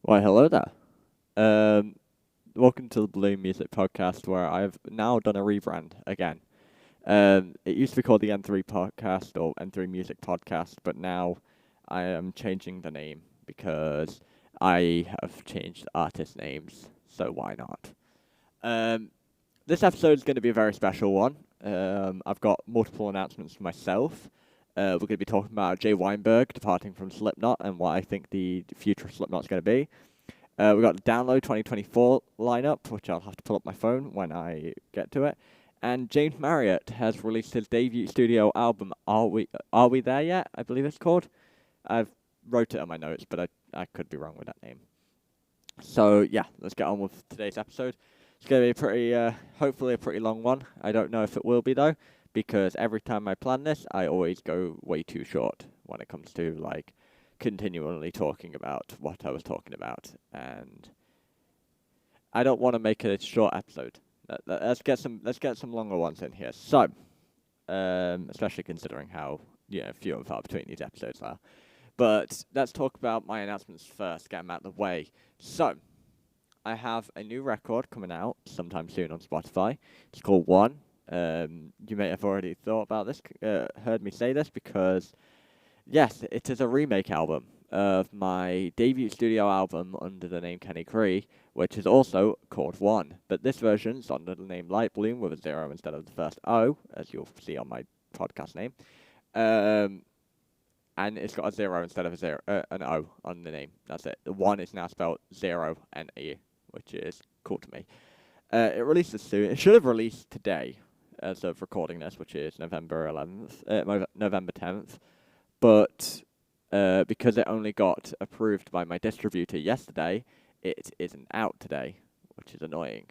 Why, hello there. Um, Welcome to the Blue Music Podcast, where I've now done a rebrand again. It used to be called the N3 Podcast or N3 Music Podcast, but now I am changing the name because I have changed artist names, so why not? Um, this episode is going to be a very special one. I've got multiple announcements for myself. We're going to be talking about Jay Weinberg departing from Slipknot and what I think the future of Slipknot is going to be. We've got the Download 2024 lineup, which I'll have to pull up my phone when I get to it. And James Marriott has released his debut studio album, Are We There Yet? I believe it's called. I've wrote it on my notes, but I could be wrong with that name. So, yeah, let's get on with today's episode. It's going to be a pretty, hopefully a pretty long one. I don't know if it will be, though, because every time I plan this, I always go way too short when it comes to, like, continually talking about what I was talking about, and I don't want to make it a short episode. Let's get some longer ones in here. So, especially considering how few and far between these episodes are. But let's talk about my announcements first. Get them out of the way. So, I have a new record coming out sometime soon on Spotify. It's called One. You may have already thought about this, heard me say this because yes, it is a remake album of my debut studio album under the name Kenny Cree, which is also called One. But this version's under the name Light Bloom with a zero instead of the first O, as you'll see on my podcast name. And it's got a zero instead of an O on the name. That's it. The One is now spelled zero and E, which is cool to me. It releases soon. It should have released today, as of recording this, which is November 10th. But because it only got approved by my distributor yesterday, it isn't out today, which is annoying.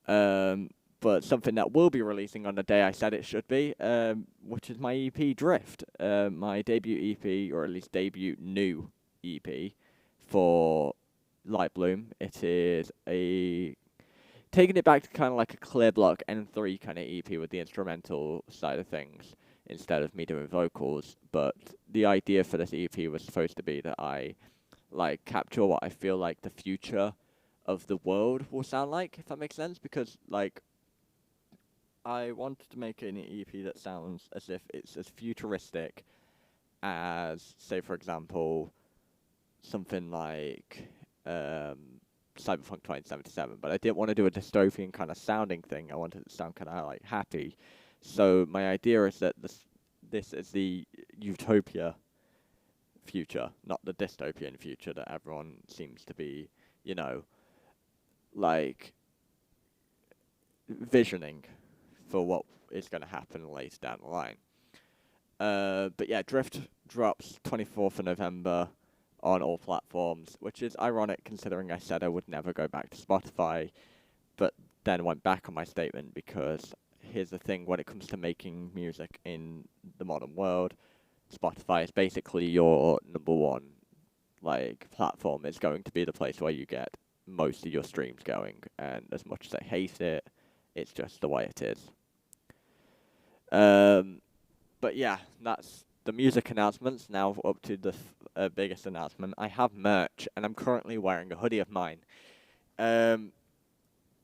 But something that will be releasing on the day I said it should be, which is my EP Drift, my debut EP, or at least debut new EP for Light Bloom. It is taking it back to kind of like a Clear Block N3 kind of EP with the instrumental side of things instead of me doing vocals. But the idea for this EP was supposed to be that I like capture what I feel like the future of the world will sound like, if that makes sense, because like I wanted to make an EP that sounds as if it's as futuristic as, say, for example, something like Cyberpunk 2077, but I didn't want to do a dystopian kind of sounding thing. I wanted it to sound kind of like happy. So my idea is that this is the utopia future, not the dystopian future that everyone seems to be, you know, like visioning for what is going to happen later down the line. But yeah, Drift drops 24th of November on all platforms, which is ironic considering I said I would never go back to Spotify, but then went back on my statement because here's the thing: when it comes to making music in the modern world, Spotify is basically your number one like platform. It's going to be the place where you get most of your streams going, and as much as I hate it, it's just the way it is. But yeah, that's the music announcements. Now up to the biggest announcement. I have merch, and I'm currently wearing a hoodie of mine.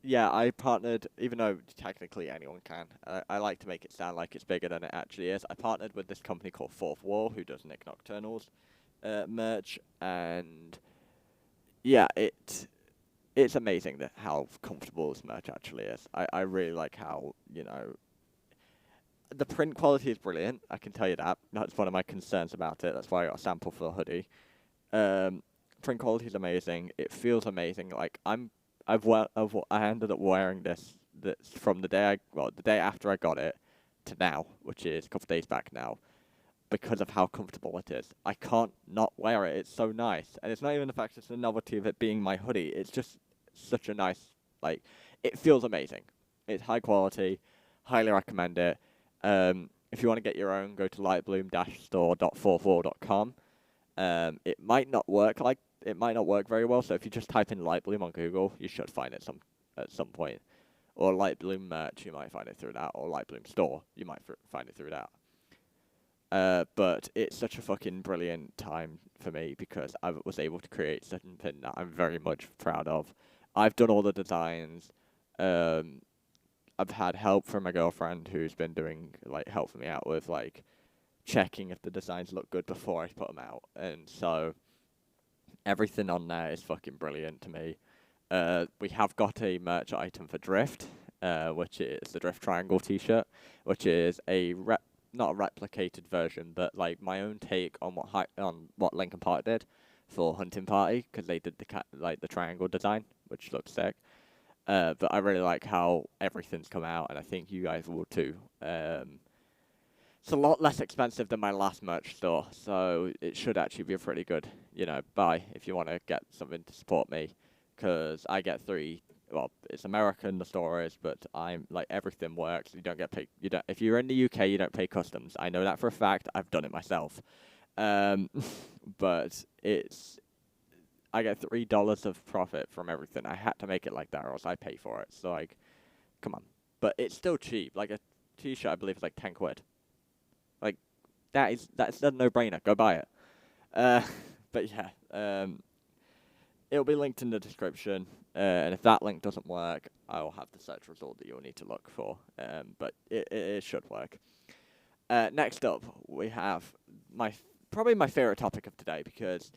Yeah, I partnered, even though technically anyone can, I like to make it sound like it's bigger than it actually is. I partnered with this company called Fourth Wall, who does Nick Nocturnal's merch, and yeah, it's amazing that how comfortable this merch actually is. I really like how, the print quality is brilliant, I can tell you that. That's one of my concerns about it. That's why I got a sample for the hoodie. Print quality is amazing. It feels amazing. Like I ended up wearing this from the day after I got it to now, which is a couple of days back now, because of how comfortable it is. I can't not wear it. It's so nice, and it's not even the fact it's the novelty of it being my hoodie. It's just such a nice it feels amazing. It's high quality. Highly recommend it. If you want to get your own, go to lightbloom-store.44.com. It might not work very well, so if you just type in Lightbloom on Google, you should find it at some point. Or Lightbloom merch, you might find it through that, or Lightbloom store, you might find it through that. But it's such a fucking brilliant time for me because I was able to create something that I'm very much proud of. I've done all the designs. Um, I've had help from my girlfriend who's been doing helping me out with checking if the designs look good before I put them out, and so everything on there is fucking brilliant to me. We have got a merch item for Drift, which is the Drift Triangle T-shirt, which is not a replicated version, but like my own take on what Linkin Park did for Hunting Party, because they did the triangle design, which looks sick. But I really like how everything's come out, and I think you guys will too. It's a lot less expensive than my last merch store, so it should actually be a pretty good, buy if you want to get something to support me, because I get three. Well, it's American, the store is, but I'm everything works. You don't get paid. You don't. If you're in the UK, you don't pay customs. I know that for a fact. I've done it myself. But I get $3 of profit from everything. I had to make it like that, or else I pay for it. So come on. But it's still cheap. Like a T-shirt, I believe, is like 10 quid. Like that's a no-brainer. Go buy it. But yeah. It'll be linked in the description, and if that link doesn't work, I will have the search result that you'll need to look for. But it should work. Next up, we have probably my favorite topic of today, because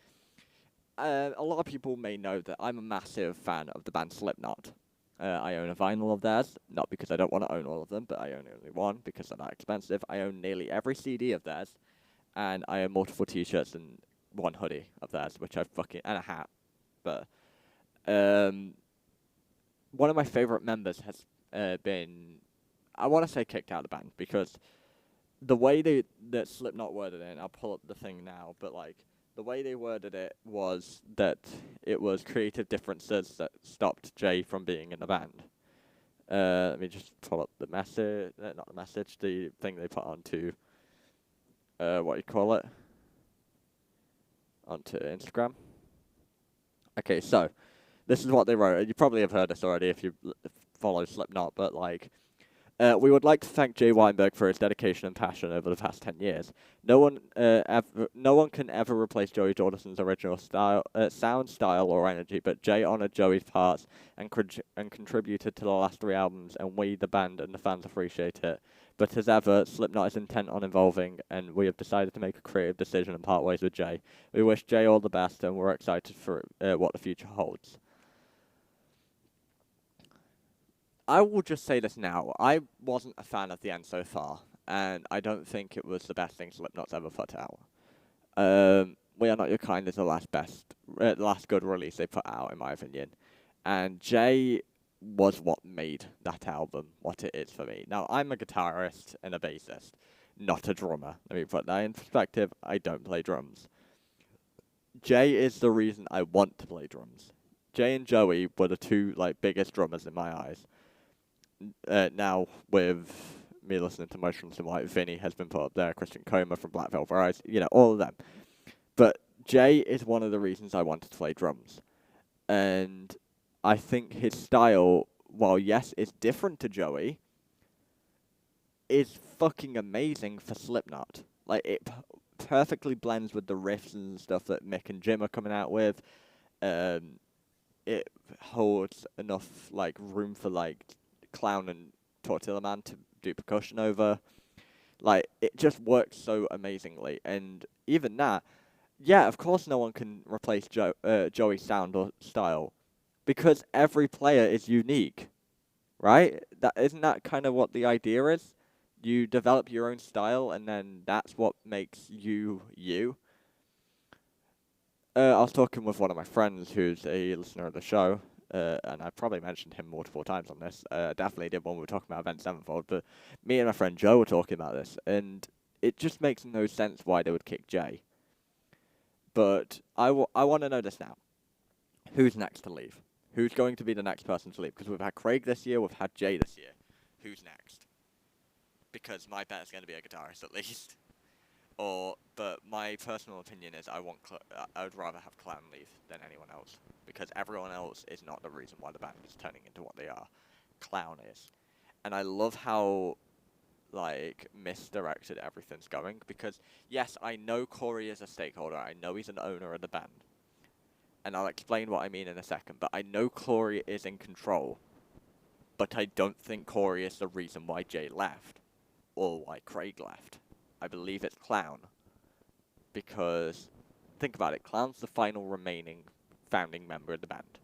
a lot of people may know that I'm a massive fan of the band Slipknot. I own a vinyl of theirs, not because I don't want to own all of them, but I own only one because they're not expensive. I own nearly every CD of theirs, and I own multiple T-shirts and one hoodie of theirs, and a hat. But one of my favorite members has been, I want to say, kicked out of the band, because the way that Slipknot worded it, and I'll pull up the thing now, but the way they worded it was that it was creative differences that stopped Jay from being in the band. Let me just pull up the message, not the message, the thing they put onto, what you call it, onto Instagram. Okay, so this is what they wrote. You probably have heard this already if you follow Slipknot, but we would like to thank Jay Weinberg for his dedication and passion over the past 10 years. No one can ever replace Joey Jordison's original sound, style, or energy, but Jay honored Joey's parts and contributed to the last 3 albums, and we, the band and the fans, appreciate it. But as ever, Slipknot is intent on evolving, and we have decided to make a creative decision and part ways with Jay. We wish Jay all the best, and we're excited for what the future holds. I will just say this now. I wasn't a fan of the end so far, and I don't think it was the best thing Slipknot's ever put out. We Are Not Your Kind is the last good release they put out, in my opinion. And Jay was what made that album what it is for me. Now, I'm a guitarist and a bassist, not a drummer. Let me put that in perspective. I don't play drums. Jay is the reason I want to play drums. Jay and Joey were the two biggest drummers in my eyes. Now, with me listening to Motionless in White, Vinny has been put up there, Christian Coma from Black Velvet Eyes, all of them. But Jay is one of the reasons I wanted to play drums. And I think his style, while yes, it's different to Joey, is fucking amazing for Slipknot. It perfectly blends with the riffs and stuff that Mick and Jim are coming out with. It holds enough room for Clown and Tortilla Man to do percussion over. It just works so amazingly. And even that, yeah, of course no one can replace Joey's sound or style, because every player is unique, right? Isn't that kind of what the idea is? You develop your own style, and then that's what makes you, you. I was talking with one of my friends who's a listener of the show, and I probably mentioned him multiple times on this. Definitely did when we were talking about Avenged Sevenfold, but me and my friend Joe were talking about this, and it just makes no sense why they would kick Jay. But I want to know this now. Who's next to leave? Who's going to be the next person to leave? Because we've had Craig this year, we've had Jay this year. Who's next? Because my bet is going to be a guitarist at least. But my personal opinion is I would rather have Clown leave than anyone else, because everyone else is not the reason why the band is turning into what they are. Clown is. And I love how like misdirected everything's going. Because yes, I know Corey is a stakeholder. I know he's an owner of the band, and I'll explain what I mean in a second. But I know Corey is in control. But I don't think Corey is the reason why Jay left, or why Craig left. I believe it's Clown. Because, think about it, Clown's the final remaining founding member of the band.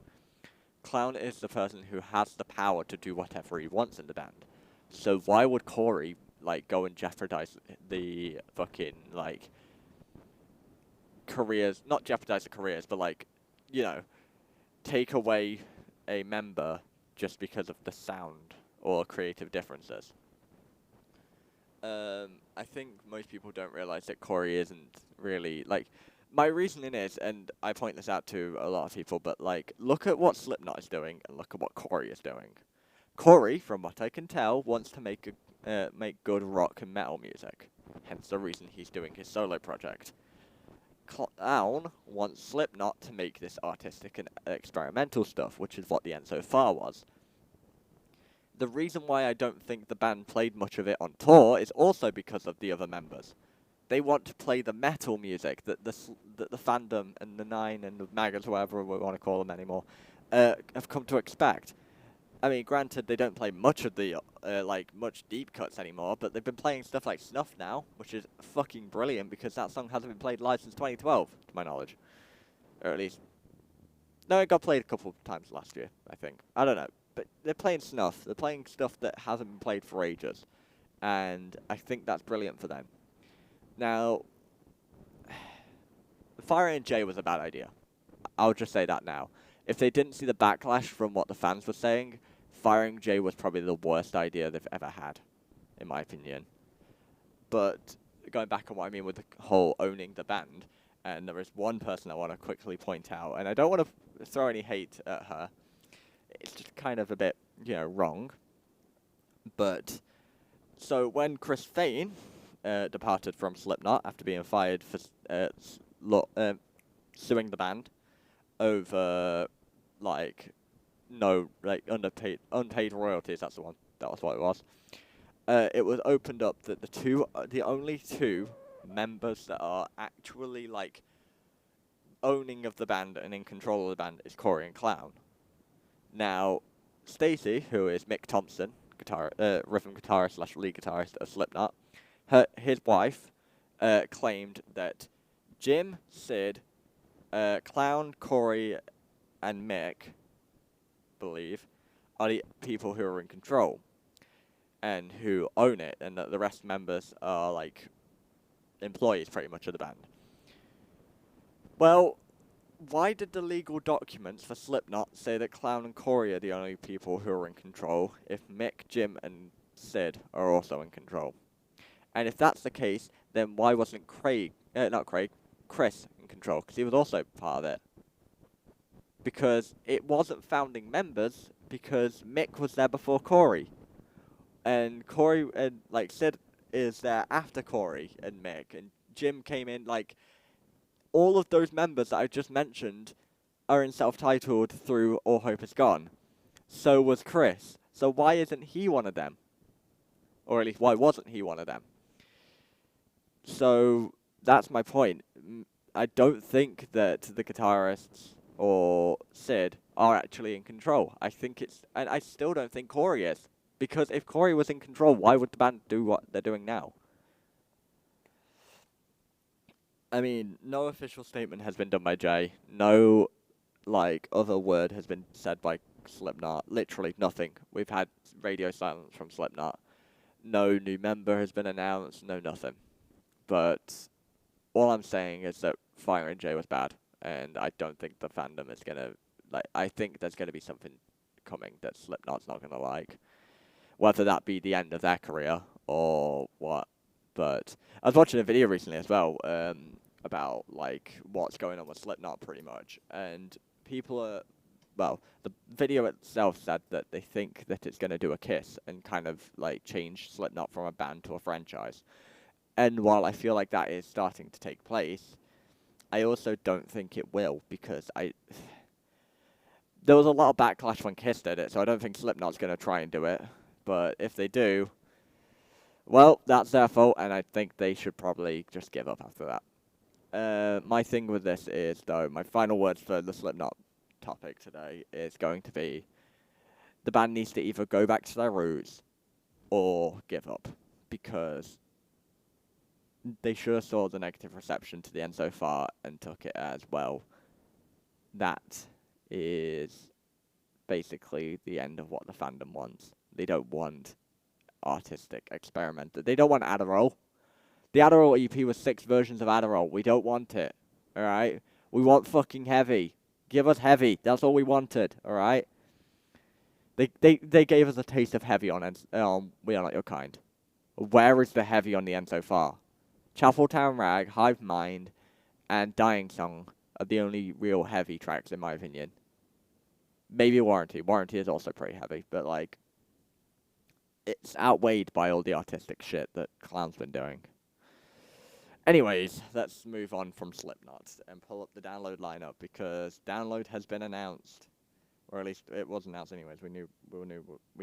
Clown is the person who has the power to do whatever he wants in the band. So why would Corey, like, go and jeopardize the fucking, like, careers, not jeopardize the careers, but, like, you know, take away a member just because of the sound or creative differences. I think most people don't realize that Corey isn't really, like, my reasoning is, and I point this out to a lot of people, but, like, look at what Slipknot is doing and look at what Corey is doing. Corey, from what I can tell, wants to make good rock and metal music, hence the reason he's doing his solo project. Clown wants Slipknot to make this artistic and experimental stuff, which is what the end so far was. The reason why I don't think the band played much of it on tour is also because of the other members. They want to play the metal music that the fandom and the Nine and the Maggers, whatever we want to call them anymore, have come to expect. I mean, granted, they don't play much of the, much deep cuts anymore, but they've been playing stuff like Snuff now, which is fucking brilliant because that song hasn't been played live since 2012, to my knowledge. Or at least, no, it got played a couple of times last year, I think. I don't know. But they're playing Snuff. They're playing stuff that hasn't been played for ages. And I think that's brilliant for them. Now, firing Jay was a bad idea. I'll just say that now. If they didn't see the backlash from what the fans were saying, firing Jay was probably the worst idea they've ever had, in my opinion. But going back on what I mean with the whole owning the band, and there is one person I want to quickly point out, and I don't want to throw any hate at her. It's just kind of a bit, wrong. But, so when Chris Fane departed from Slipknot after being fired for suing the band over, unpaid royalties, that was what it was. It was opened up that the only two members that are actually, owning of the band and in control of the band is Corey and Clown. Now, Stacey, who is Mick Thompson, rhythm guitarist / lead guitarist of Slipknot, his wife claimed that Jim, Sid, Clown, Corey, and Mick, believe, are the people who are in control and who own it, and that the rest members are, employees pretty much of the band. Well, why did the legal documents for Slipknot say that Clown and Corey are the only people who are in control if Mick, Jim, and Sid are also in control? And if that's the case, then why wasn't Chris in control? Because he was also part of it. Because it wasn't founding members, because Mick was there before Corey. And Corey, and Sid is there after Corey and Mick, and Jim came in, all of those members that I just mentioned are in self-titled through All Hope Is Gone. So was Chris. So why isn't he one of them? Or at least, why wasn't he one of them? So, that's my point. I don't think that the guitarists or Sid are actually in control. And I still don't think Corey is. Because if Corey was in control, why would the band do what they're doing now? I mean, no official statement has been done by Jay. No, other word has been said by Slipknot. Literally nothing. We've had radio silence from Slipknot. No new member has been announced. No nothing. But all I'm saying is that firing Jay was bad. And I don't think the fandom is going to... I think there's going to be something coming that Slipknot's not going to like. Whether that be the end of their career or what. But I was watching a video recently as well about what's going on with Slipknot pretty much, and people are, the video itself said that they think that it's going to do a Kiss and kind of change Slipknot from a band to a franchise. And while I feel like that is starting to take place, I also don't think it will, because there was a lot of backlash when Kiss did it, so I don't think Slipknot's going to try and do it. But if they do, Well, that's their fault, and I think they should probably just give up after that. My thing with this is, though, my final words for the Slipknot topic today is going to be the band needs to either go back to their roots or give up, because they should have saw the negative reception to the end so far and took it as, well, that is basically the end of what the fandom wants. They don't want artistic experiment. They don't want Adderall. The Adderall EP was 6 versions of Adderall. We don't want it. Alright? We want fucking heavy. Give us heavy. That's all we wanted. Alright? They gave us a taste of heavy on We Are Not Your Kind. Where is the heavy on the end so far? Chapel Town Rag, Hive Mind, and Dying Song are the only real heavy tracks, in my opinion. Maybe Warranty. Warranty is also pretty heavy, but, like, it's outweighed by all the artistic shit that Clown's been doing. Anyways, let's move on from Slipknot and pull up the Download lineup, because Download has been announced, or at least it was announced anyways. We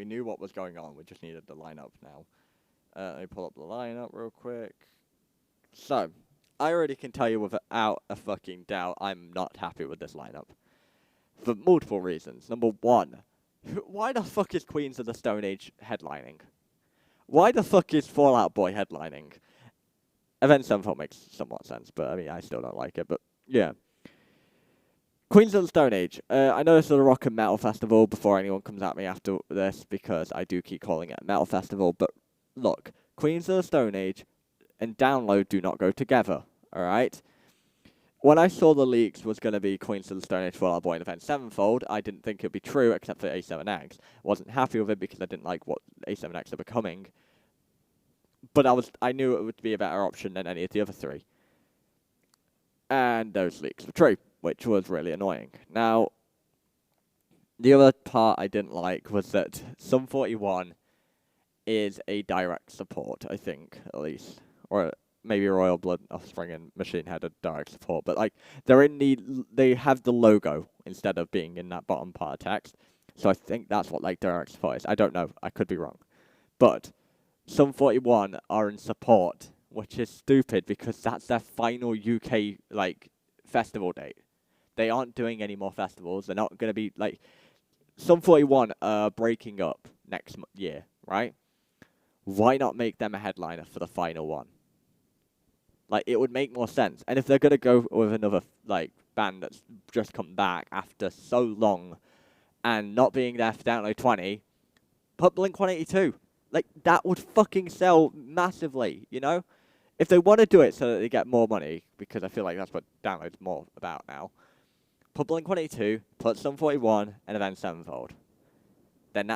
knew what was going on. We just needed the lineup now. Let me pull up the lineup real quick. So, I already can tell you without a fucking doubt, I'm not happy with this lineup for multiple reasons. Number one, why the fuck is Queens of the Stone Age headlining? Why the fuck is Fall Out Boy headlining? Avenged Sevenfold makes somewhat sense, but I mean, I still don't like it, but yeah. Queens of the Stone Age. I know this is a rock and metal festival before anyone comes at me after this, because I do keep calling it a metal festival, but look, Queens of the Stone Age and Download do not go together, alright? When I saw the leaks was going to be Queens of the Stone Age, Fall Out Boy, and Avenged Sevenfold, I didn't think it would be true, except for A7X. Wasn't happy with it because I didn't like what A7X are becoming. But I knew it would be a better option than any of the other three. And those leaks were true, which was really annoying. Now, the other part I didn't like was that Sum 41 is a direct support, I think, at least. Or maybe Royal Blood, Offspring, and Machine Head are direct support. But, like, they have the logo instead of being in that bottom part of text. So I think that's what, like, direct support is. I don't know. I could be wrong. But Sum 41 are in support, which is stupid because that's their final UK, like, festival date. They aren't doing any more festivals. They're not going to be, like, Sum 41 are breaking up next year, right? Why not make them a headliner for the final one? Like, it would make more sense. And if they're going to go with another, like, band that's just come back after so long and not being there for Download 20, put Blink-182. Like, that would fucking sell massively, you know? If they want to do it so that they get more money, because I feel like that's what Download's more about now, put Blink-182, put Sum 41, and Avenged Sevenfold. Then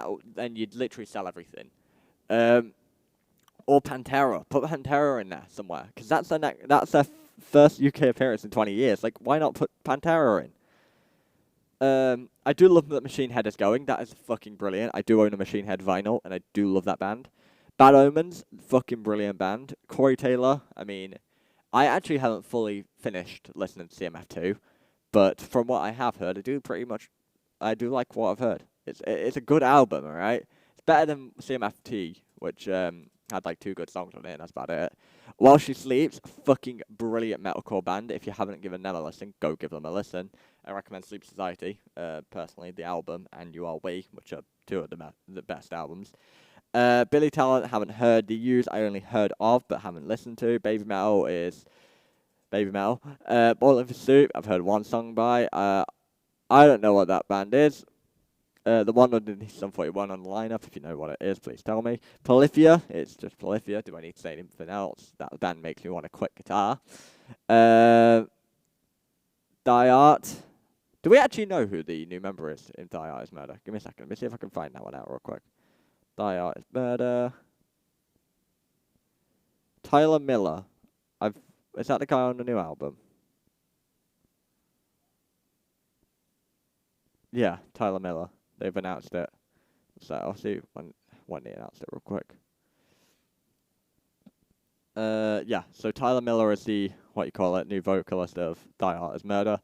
you'd literally sell everything. Or Pantera. Put Pantera in there somewhere, because that's their first UK appearance in 20 years. Like, why not put Pantera in? I do love that Machine Head is going. That is fucking brilliant. I do own a Machine Head vinyl, and I do love that band. Bad Omens, fucking brilliant band. Corey Taylor, I mean, I actually haven't fully finished listening to CMF2, but from what I have heard, I do like what I've heard. It's a good album, alright? It's better than CMFT, which had like 2 good songs on it, and that's about it. While She Sleeps, fucking brilliant metalcore band. If you haven't given them a listen, go give them a listen. I recommend Sleep Society, personally, the album, and You Are We, which are 2 of the best albums. Billy Talent, haven't heard. The Used, I only heard of, but haven't listened to. Baby Metal is Baby Metal. Boiling for Soup, I've heard 1 song by. I don't know what that band is. The one underneath Sum 41 on the lineup, if you know what it is, please tell me. Polyphia, it's just Polyphia. Do I need to say anything else? That band makes me want to quit guitar. Die Art. Do we actually know who the new member is in Die Art is Murder? Give me a second. Let me see if I can find that one out real quick. Die Art is Murder. Tyler Miller. Is that the guy on the new album? Yeah, Tyler Miller. They've announced it. So I'll see when they announce it real quick. Yeah, so Tyler Miller is the, new vocalist of Die Art is Murder.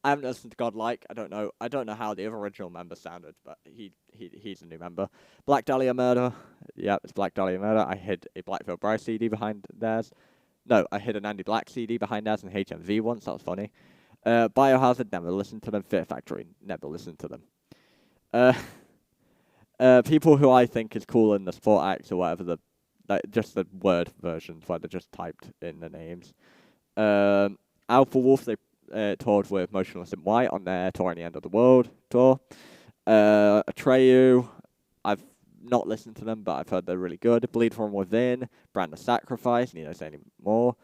I haven't listened to Godlike. I don't know how the original member sounded, but he's a new member. Black Dahlia Murder. Yeah, it's Black Dahlia Murder. I hid a Blackfield Bryce CD behind theirs. No, I hid an Andy Black CD behind theirs and HMV once. That was funny. Biohazard, never listened to them. Fear Factory, never listened to them. People who I think is cool in the support acts or whatever, just the word versions where they're just typed in the names. Alpha Wolf, they toured with Motionless in White on their Tour in the End of the World tour. Atreyu, I've not listened to them, but I've heard they're really good. Bleed From Within, Brand of Sacrifice, need I say any more?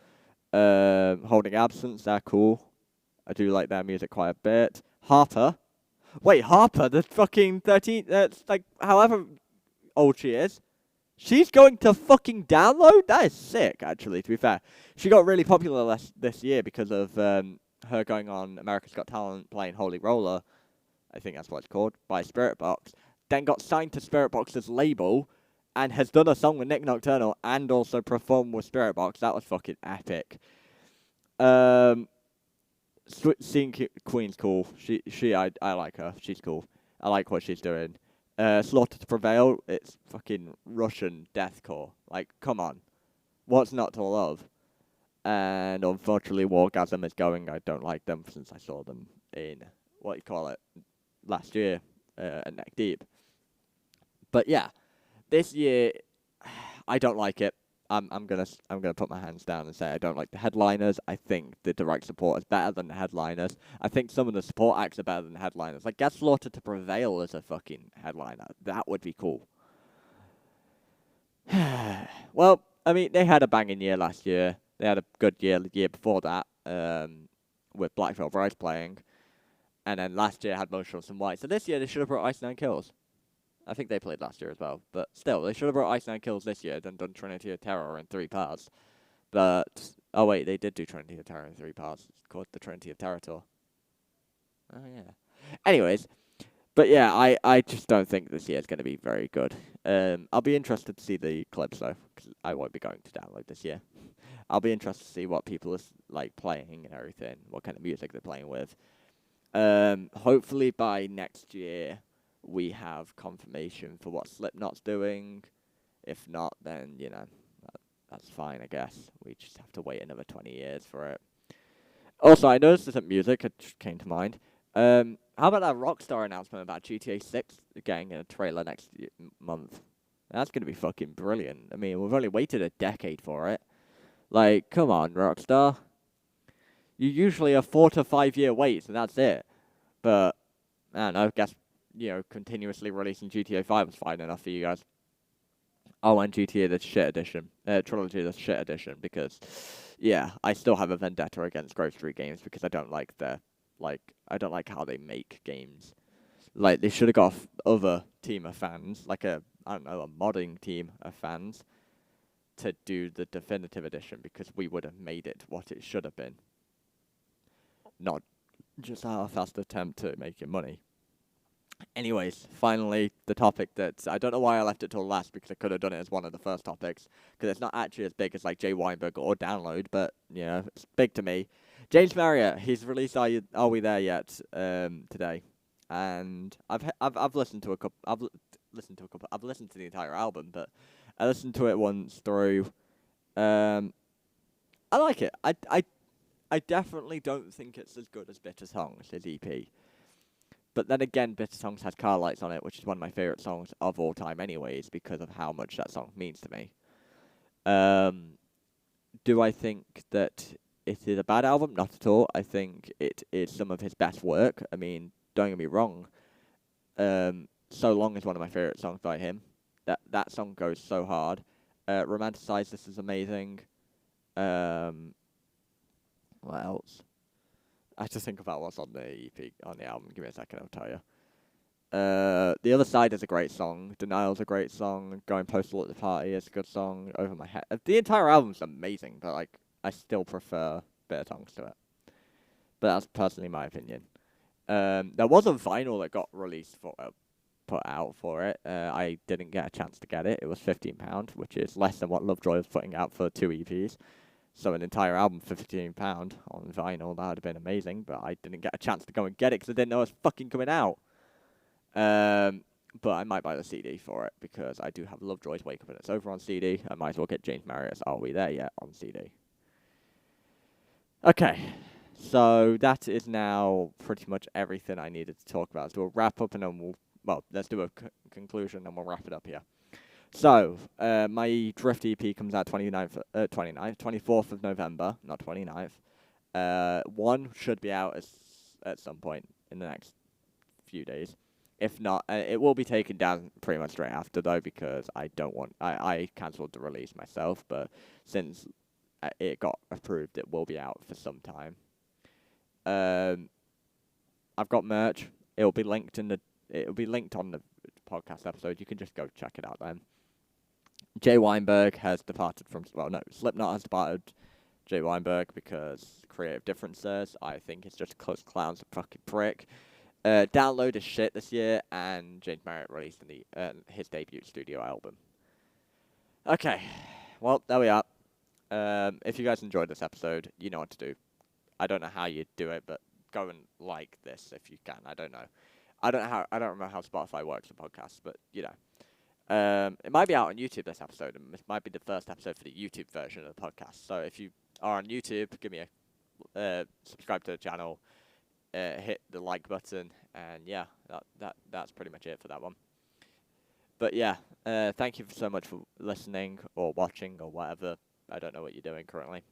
Holding Absence, they're cool. I do like their music quite a bit. Harper, the fucking 13, that's like however old she is. She's going to fucking Download? That is sick, actually, to be fair. She got really popular this year because of her going on America's Got Talent playing Holy Roller, I think that's what it's called, by Spirit Box. Then got signed to Spirit Box's label and has done a song with Nick Nocturnal and also performed with Spirit Box. That was fucking epic. Seeing Queen's cool. I like her. She's cool. I like what she's doing. Slaughter to Prevail, it's fucking Russian deathcore. Like, come on. What's not to love? And unfortunately, Wargasm is going. I don't like them since I saw them in, last year at Neck Deep. But yeah, this year, I don't like it. I'm gonna put my hands down and say I don't like the headliners. I think the direct support is better than the headliners. I think some of the support acts are better than the headliners. Like, get Slaughter to Prevail as a fucking headliner. That would be cool. Well, I mean, they had a banging year last year. They had a good year the year before that, with Blackfield Bryce playing. And then last year had Motionless in White. So this year they should have brought Ice Nine Kills. I think they played last year as well. But still, they should have brought Ice Nine Kills this year, then done Trinity of Terror in 3 parts. But, oh wait, they did do Trinity of Terror in 3 parts. It's called the Trinity of Terror Tour. Oh yeah. Anyways, but yeah, I just don't think this year is going to be very good. I'll be interested to see the clips though, because I won't be going to Download this year. I'll be interested to see what people are like playing and everything, what kind of music they're playing with. Hopefully by next year we have confirmation for what Slipknot's doing. If not, then, you know, that's fine, I guess. We just have to wait another 20 years for it. Also, I noticed this at music, it just came to mind. How about that Rockstar announcement about GTA 6 getting a trailer next month? That's going to be fucking brilliant. I mean, we've only waited a decade for it. Like, come on, Rockstar. You usually a 4 to 5 year wait, and that's it. But, I don't know, I guess, you know, continuously releasing GTA 5 was fine enough for you guys. Oh, and GTA the Shit Edition. Trilogy the Shit Edition, because, yeah, I still have a vendetta against Grove Street Games because I don't like I don't like how they make games. Like, they should have got other team of fans, like a modding team of fans, to do the definitive edition, because we would have made it what it should have been. Not just a half-assed attempt to make money. Anyways, finally, the topic that I don't know why I left it till last, because I could have done it as one of the first topics, because it's not actually as big as like Jay Weinberg or Download, but you know, it's big to me. James Marriott, he's released Are We There Yet today, and I've listened to a couple. I've listened to the entire album, but I listened to it once through. I like it. I definitely don't think it's as good as Bitter Songs, his EP. But then again, Bitter Songs has Car Lights on it, which is one of my favourite songs of all time anyways, because of how much that song means to me. Do I think that it is a bad album? Not at all. I think it is some of his best work. I mean, don't get me wrong. So Long is one of my favourite songs by him. That song goes so hard. Romanticize This is amazing. What else? I have to think about what's on the EP, on the album. Give me a second, I'll tell you. The Other Side is a great song. Denial's a great song. Going Postal at the Party is a good song. Over My Head. The entire album's amazing, but like I still prefer Bitter Songs to it. But that's personally my opinion. There was a vinyl that got released put out for it. I didn't get a chance to get it. It was £15, which is less than what Lovejoy was putting out for 2 EPs. So an entire album for £15 on vinyl, that would have been amazing, but I didn't get a chance to go and get it because I didn't know it was fucking coming out. But I might buy the CD for it because I do have Lovejoy's Wake Up and It's Over on CD. I might as well get James Marriott's Are We There Yet on CD. Okay, so that is now pretty much everything I needed to talk about. So we'll wrap up and then let's do a conclusion and we'll wrap it up here. So, my Drift EP comes out 24th of November, not 29th. One should be out at some point in the next few days. If not, it will be taken down pretty much straight after, though, because I cancelled the release myself, but since it got approved, it will be out for some time. I've got merch. It'll be linked on the podcast episode. You can just go check it out then. Jay Weinberg has departed from... Slipknot has departed Jay Weinberg because creative differences. I think it's just because Clown's a fucking prick. Download is shit this year, and James Marriott released his debut studio album. Okay, well, there we are. If you guys enjoyed this episode, you know what to do. I don't know how you do it, but go and like this if you can. I don't know. I don't remember how Spotify works for podcasts, but you know. It might be out on YouTube, this episode, and this might be the first episode for the YouTube version of the podcast. So if you are on YouTube, give me a subscribe to the channel, hit the like button, and yeah, that's pretty much it for that one. But yeah, thank you so much for listening or watching or whatever. I don't know what you're doing currently.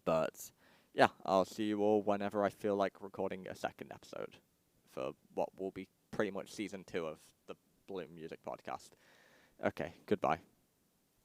But yeah, I'll see you all whenever I feel like recording a second episode for what will be pretty much season 2 of the Bloom Music Podcast. Okay, goodbye.